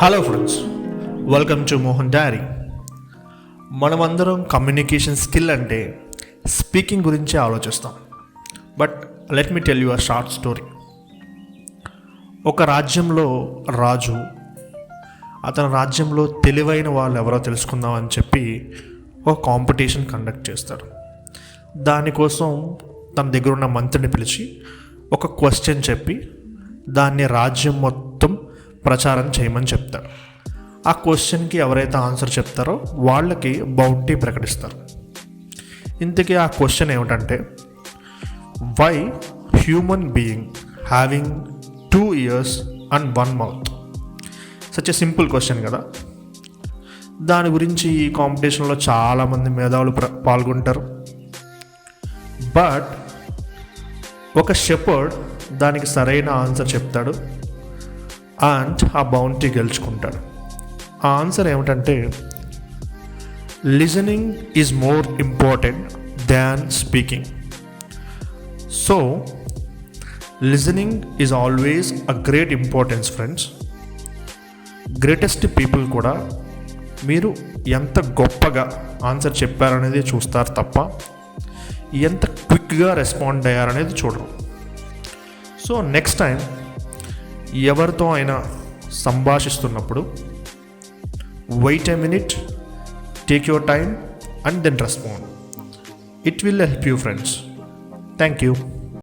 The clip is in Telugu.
Hello friends, welcome to Mohan diary. మనమందరం కమ్యూనికేషన్ స్కిల్ అంటే స్పీకింగ్ గురించి ఆలోచిస్తాం. But let me tell you a short story. ఒక రాజ్యంలో రాజు అతని రాజ్యంలో తెలివైన వాళ్ళు ఎవరో తెలుసుకుందాం అని చెప్పి ఒక కాంపిటీషన్ కండక్ట్ చేస్తాడు. దానికోసం తన దగ్గర ఉన్న మంత్రిని పిలిచి ఒక క్వశ్చన్ చెప్పి దాన్ని రాజ్యం మొత్తం ప్రచారం చేయమని చెప్తారు. ఆ క్వశ్చన్కి ఎవరైతే ఆన్సర్ చెప్తారో వాళ్ళకి బౌంటీ ప్రకటిస్తారు. ఇంతకీ ఆ క్వశ్చన్ ఏమిటంటే, why human being having 2 ears and 1 mouth? Such a simple question కదా. దాని గురించి ఈ కాంపిటీషన్లో చాలామంది మేధావులు పాల్గొంటారు. బట్ ఒక షెపర్డ్ దానికి సరైన ఆన్సర్ చెప్తాడు అండ్ ఆ బౌంటీ గెలుచుకుంటాడు. ఆ ఆన్సర్ ఏమిటంటే, listening is more important than speaking. So listening is always a great importance friends. Greatest people కూడా మీరు ఎంత గొప్పగా ఆన్సర్ చెప్పారనేది చూస్తారు తప్ప ఎంత క్విక్గా రెస్పాండ్ అయ్యారనేది చూడరు. సో నెక్స్ట్ టైం ఎవరితో అయినా సంభాషిస్తున్నప్పుడు wait a minute, take your time and then respond. It will help you friends. Thank you.